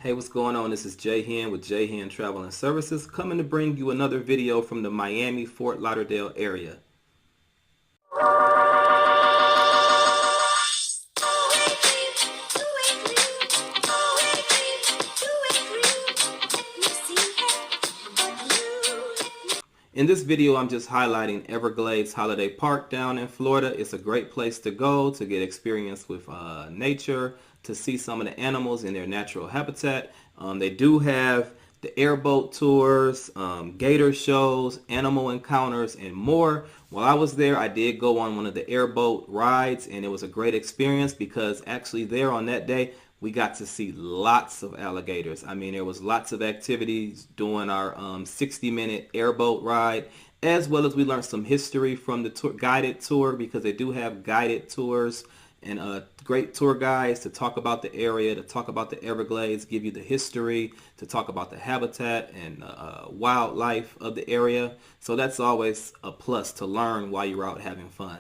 Hey, what's going on? This is J-Hen with J-Hen Travel and Services, coming to bring you another video from the Miami, Fort Lauderdale area. In this video, I'm just highlighting Everglades Holiday Park down in Florida. It's a great place to go to get experience with nature, to see some of the animals in their natural habitat. They do have the airboat tours, gator shows, animal encounters, and more. While I was there, I did go on one of the airboat rides, and it was a great experience because actually there on that day, we got to see lots of alligators. I mean, there was lots of activities during our 60-minute airboat ride, as well as we learned some history from the guided tour, because they do have guided tours and great tour guides to talk about the area, to talk about the Everglades, give you the history, to talk about the habitat and wildlife of the area. So that's always a plus to learn while you're out having fun.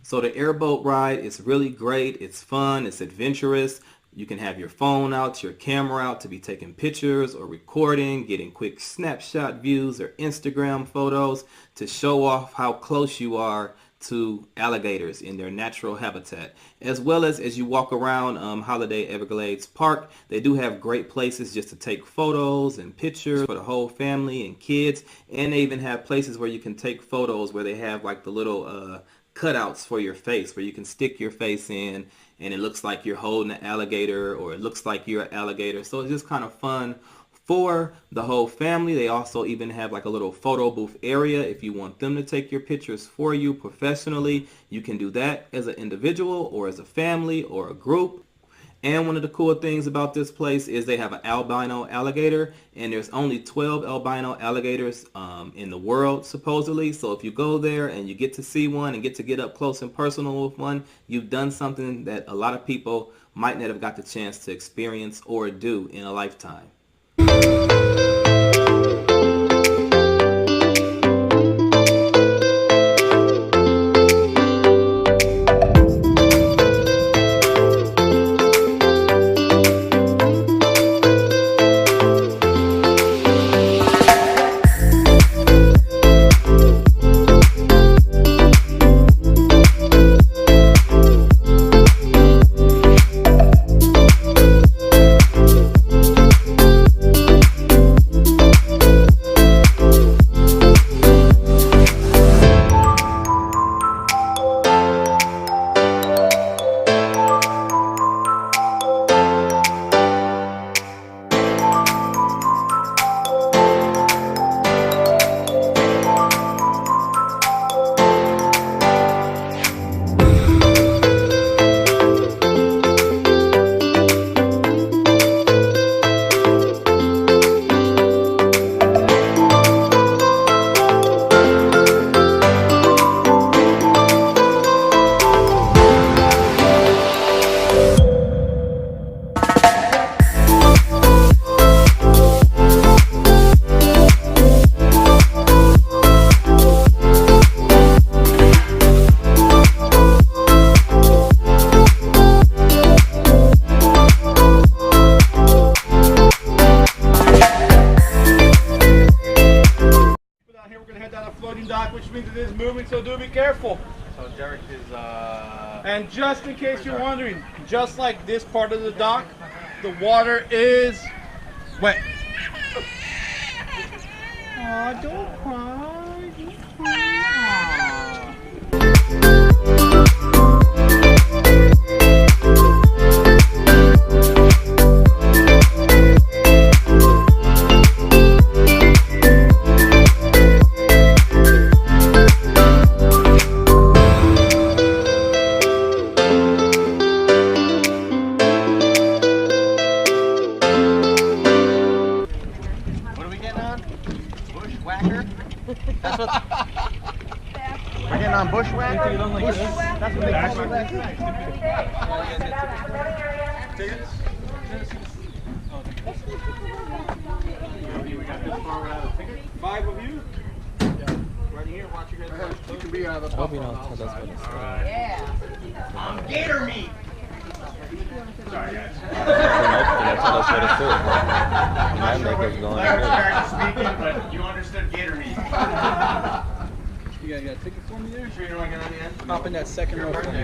So the airboat ride is really great. It's fun. It's adventurous. You can have your phone out, your camera out to be taking pictures or recording, getting quick snapshot views or Instagram photos to show off how close you are to alligators in their natural habitat. As well as you walk around Holiday Everglades Park, they do have great places just to take photos and pictures for the whole family and kids. And they even have places where you can take photos where they have like the little cutouts for your face where you can stick your face in and it looks like you're holding an alligator, or it looks like you're an alligator. So it's just kind of fun for the whole family. They also even have like a little photo booth area. If you want them to take your pictures for you professionally, you can do that as an individual or as a family or a group. And one of the cool things about this place is they have an albino alligator, and there's only 12 albino alligators in the world, supposedly. So if you go there and you get to see one and get up close and personal with one, you've done something that a lot of people might not have got the chance to experience or do in a lifetime. Which means it is moving, so do be careful. So Derek is and just in case you're wondering, just like this part of the dock, the water is wet. Aw, don't cry, don't cry. That's what we're getting on bushwhacker. That's what they call it last night. We got this for ticket. 5 of you. Right here. Watch you guys. You can be the I hope you don't tell us what it's Yeah. Gator meat. Sorry, guys. Tell us what it's doing. My makeup's going Larry good. started speaking, but you understood gator meat. You guys got a ticket for me there? Sure you don't want to get on the end? Hop in that second row for me.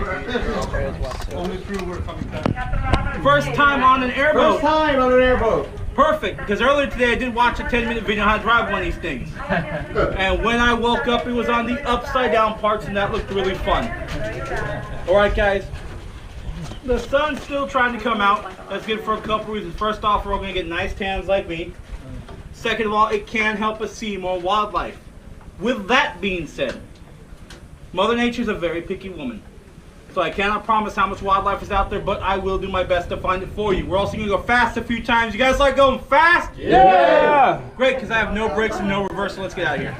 Only crew we're coming back. First time on an airboat. First time on an airboat. Perfect, because earlier today I did watch a 10-minute video on how to drive one of these things. And when I woke up, it was on the upside down parts, and that looked really fun. Alright guys, the sun's still trying to come out. That's good for a couple reasons. First off, we're all going to get nice tans like me. Second of all, it can help us see more wildlife. With that being said, Mother Nature's a very picky woman. So I cannot promise how much wildlife is out there, but I will do my best to find it for you. We're also going to go fast a few times. You guys like going fast? Yeah! Great, because I have no brakes and no reverse, so let's get out of here.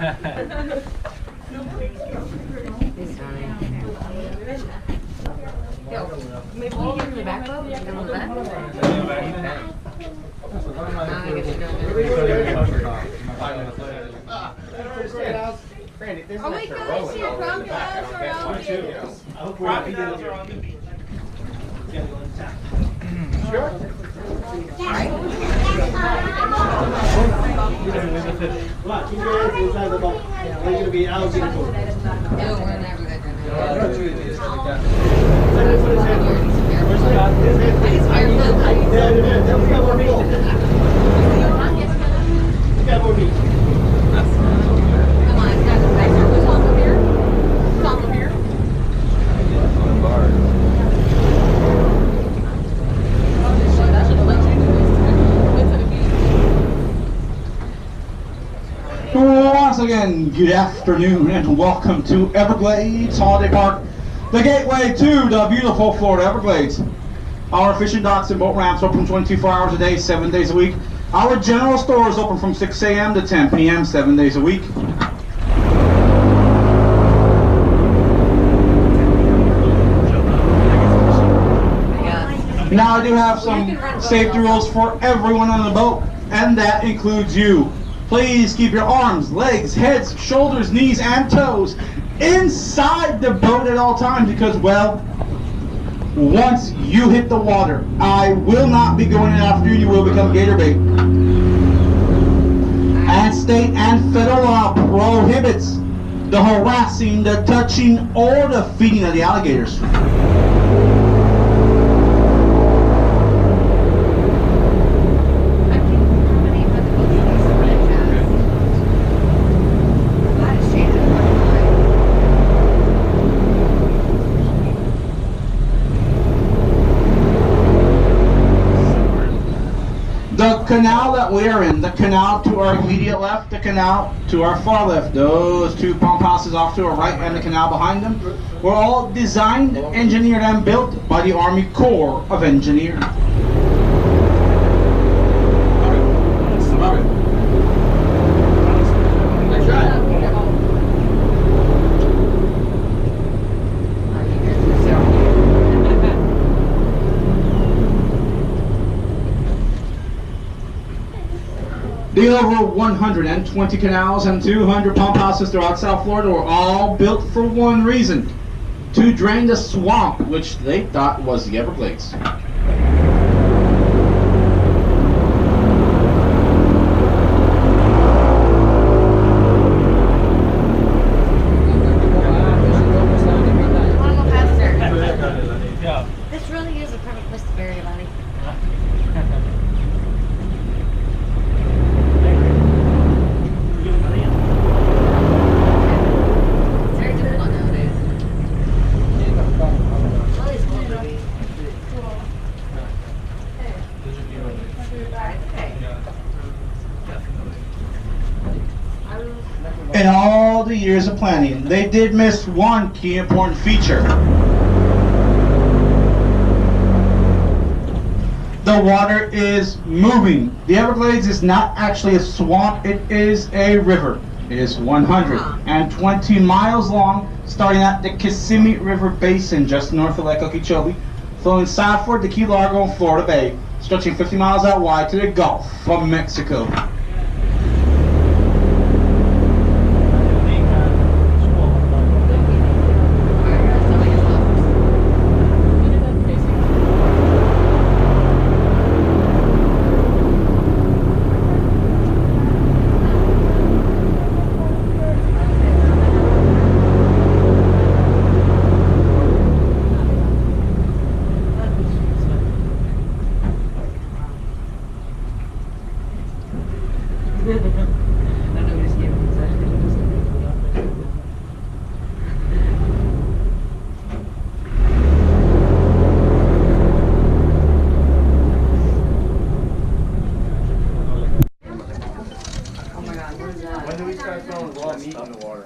Maybe we get in the back boat? Get on the back? Are we going to see crocodiles around here? Crocodiles are on the beach. No, we're in Everglades Come on, guys. Who's on from here? Who's on from here? Once again, good afternoon and welcome to Everglades Holiday Park, the gateway to the beautiful Florida Everglades. Our fishing docks and boat ramps open 24 hours a day, 7 days a week. Our general store is open from 6 a.m. to 10 p.m., 7 days a week. Now I do have some safety rules for everyone on the boat, and that includes you. Please keep your arms, legs, heads, shoulders, knees, and toes inside the boat at all times because, well, once you hit the water, I will not be going in after you. You will become gator bait. And state and federal law prohibits the harassing, the touching, or the feeding of the alligators. The canal that we are in, the canal to our immediate left, the canal to our far left, those two pump houses off to our right and the canal behind them, were all designed, engineered, and built by the Army Corps of Engineers. The over 120 canals and 200 pump houses throughout South Florida were all built for one reason: to drain the swamp, which they thought was the Everglades. This really is a perfect place to bury your money. It's very difficult nowadays. All these old movies. In all the years of planning, they did miss one key important feature. The water is moving. The Everglades is not actually a swamp, it is a river. It is 120 miles long, starting at the Kissimmee River Basin just north of Lake Okeechobee, flowing southward to Key Largo and Florida Bay, stretching 50 miles out wide to the Gulf of Mexico.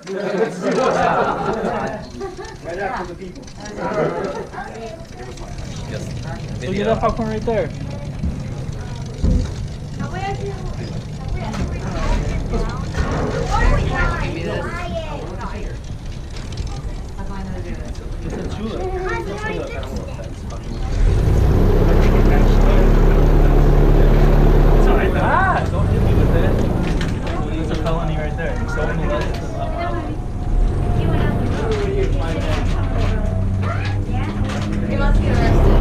Right after the people. So get that popcorn right there. Don't hit me with it. There's a felony right there. So He wants to get arrested.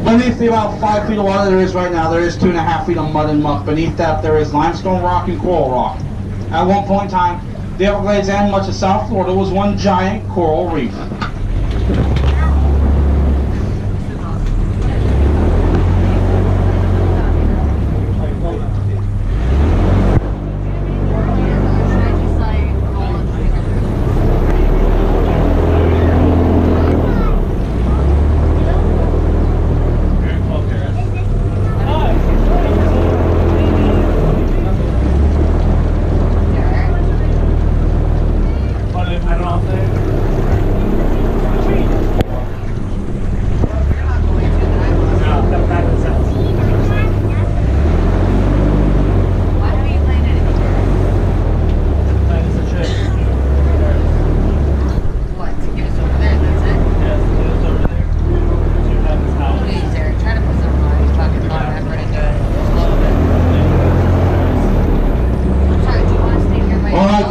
Beneath the about 5 feet of water there is right now, there is 2.5 feet of mud and muck. Beneath that there is limestone rock and coral rock. At one point in time, the Everglades and much of South Florida was one giant coral reef.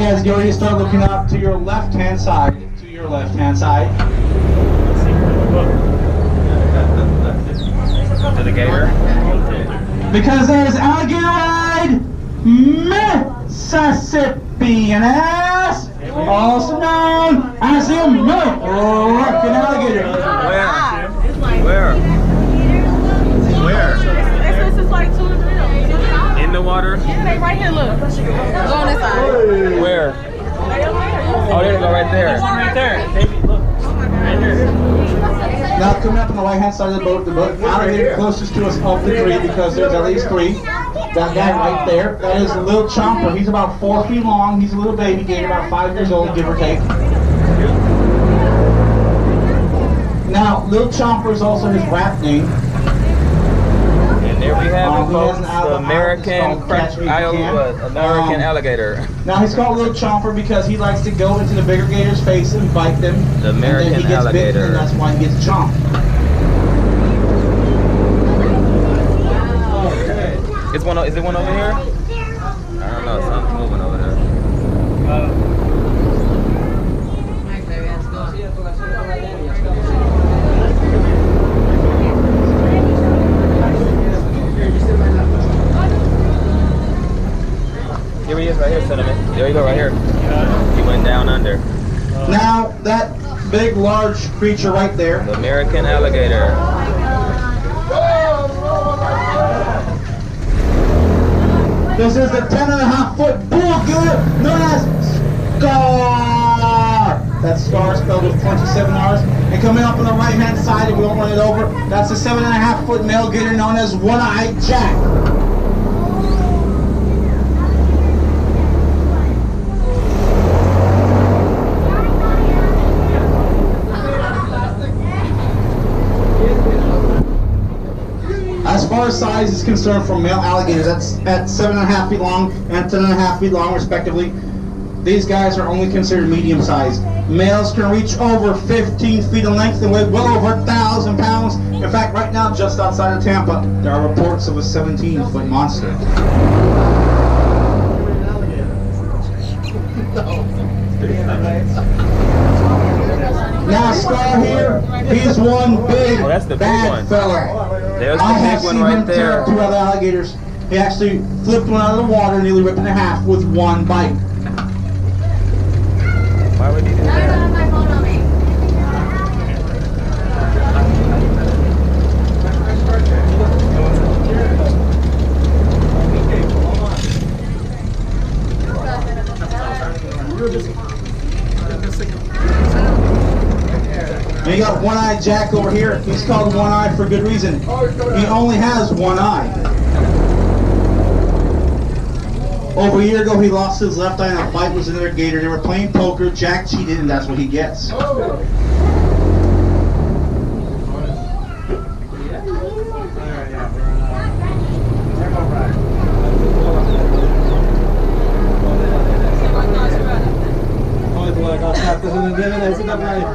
As you already start looking out to your left-hand side, To the gator. because there's alligator ride Mississippi, and as also known as the American alligator. Where? It's just like 2 to 3 of In the water? Yeah, they right here, look. Go on this side. Where? Oh, there you go, right there. Right there. Baby, look. Right there. Now coming up on the right-hand side of the boat alligator closest to us of the 3, because there's at least 3. That guy right there, that is a little chomper. He's about 4 feet long. He's a little baby gator, about 5 years old, give or take. Now, Little Chomper is also his rap name. And there we have it, He has folks. an The album out. It's American called Catch Me If You Can. American alligator. Now he's called Little Chomper because he likes to go into the bigger gator's face and bite them. The and American then he gets alligator. bitten, and that's why he gets chomped. Is it one over here? I don't know. Something's moving over there. Here he is, right here, Cinnamon. There you go, right here. He went down under. Now that big, large creature right there. The American alligator. This is the 10.5-foot bull gator known as Scar. That's Scar spelled with 27 R's. And coming up on the right-hand side, and we won't run it over, that's the 7.5-foot male gator known as One-Eyed Jack. As far as size is concerned for male alligators, that's at 7.5 feet long and 10.5 feet long respectively. These guys are only considered medium sized. Males can reach over 15 feet in length and weigh well over 1,000 pounds. In fact, right now, just outside of Tampa, there are reports of a 17-foot monster. Now Scar here, he's one big, that's the big bad one. fella. There's I the have big one seen right him tear there. up 2 other alligators. He actually flipped one out of the water, nearly ripped it in half with one bite. Why would he do I don't that? have my phone on me. got one-eyed Jack over here. He's called one-eyed for good reason. He only has one eye. Over a year ago, he lost his left eye in a fight with another gator. They were playing poker. Jack cheated, and that's what he gets.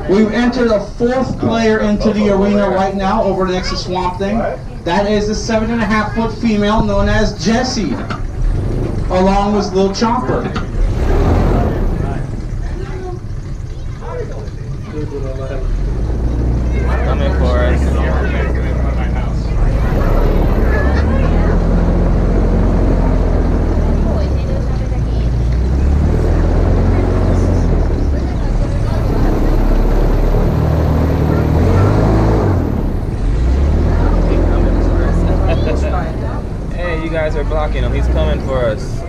We've entered a fourth player into the arena right now over next to Swamp Thing. That is the 7.5-foot female known as Jessie, along with Little Chomper. Coming for us. Hey, you guys are blocking him. He's coming for us.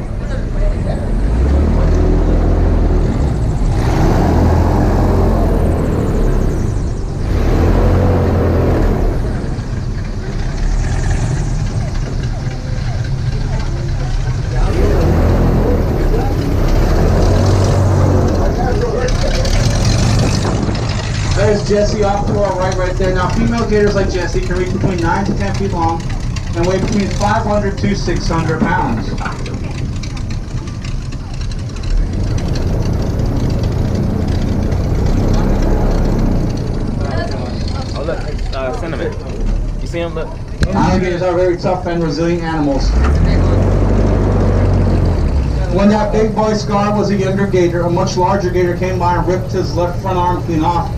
There's Jessie off to our right there. Now, female gators like Jessie can reach between 9 to 10 feet long and weigh between 500 to 600 pounds. Oh, look, Cinnamon. You see him? Look. Alligators are very tough and resilient animals. When that big boy Scar was a younger gator, a much larger gator came by and ripped his left front arm clean off.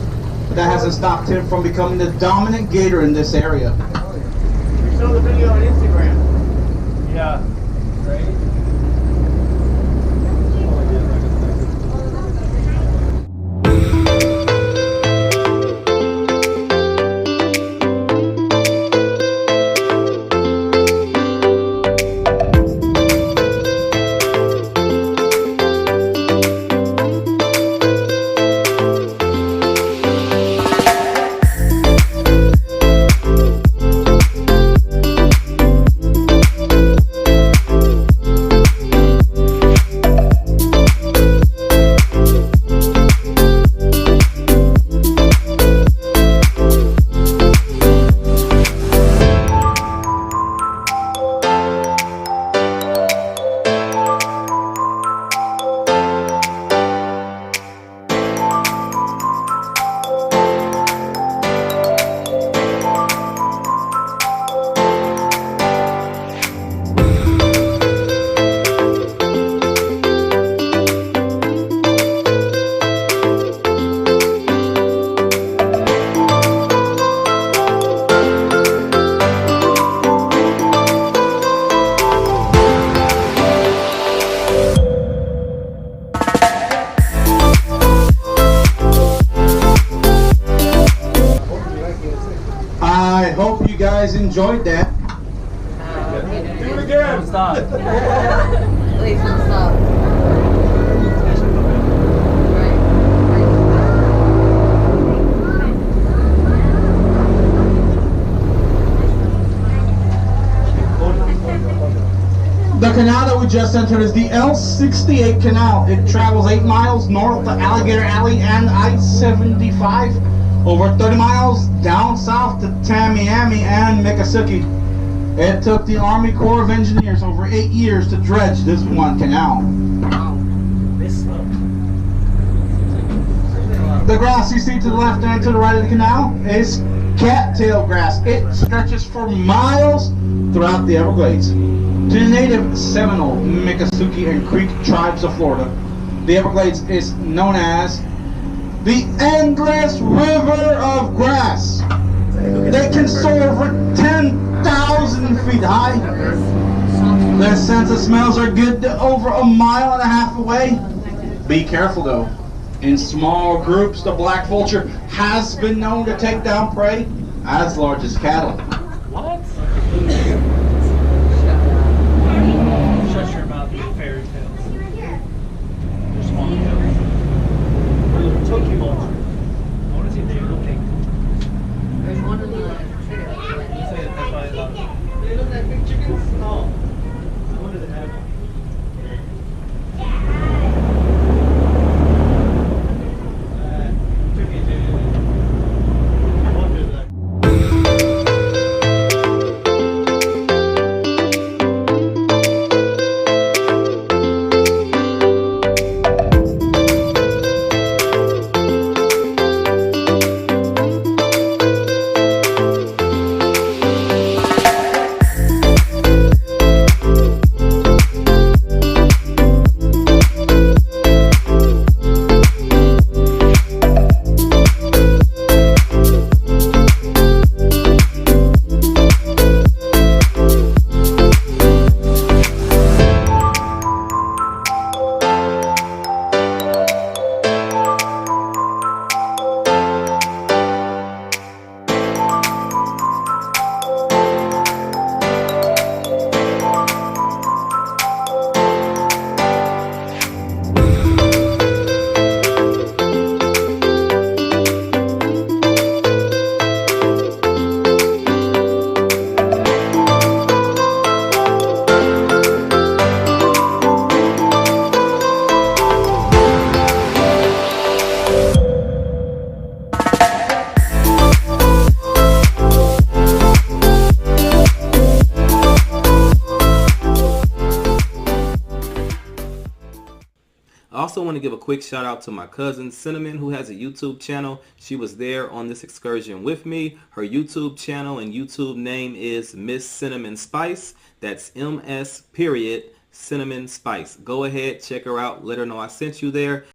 But that hasn't stopped him from becoming the dominant gator in this area. We saw the video on Instagram. Yeah. Right? I hope you guys enjoyed that. Do it again. Stop. Please don't stop. The canal that we just entered is the L68 canal. It travels 8 miles north to Alligator Alley and I-75, over 30 miles down south to Tamiami and Miccosukee. It took the Army Corps of Engineers over 8 years to dredge this one canal. The grass you see to the left and to the right of the canal is cattail grass. It stretches for miles throughout the Everglades. To the native Seminole, Miccosukee, and Creek tribes of Florida, the Everglades is known as the endless river of grass. They can soar over 10,000 feet high. Their sense of smells are good to over 1.5 miles away. Be careful though. In small groups, the black vulture has been known to take down prey as large as cattle. What? Shut your mouth, you fairy tales. You're small. Toki vulture. I want to see if they're looking. also want to give a quick shout out to my cousin Cinnamon, who has a YouTube channel. She was there on this excursion with me. Her YouTube channel and YouTube name is Ms.CinnamonSpice. That's MS period Cinnamon Spice. Go ahead, check her out. Let her know I sent you there.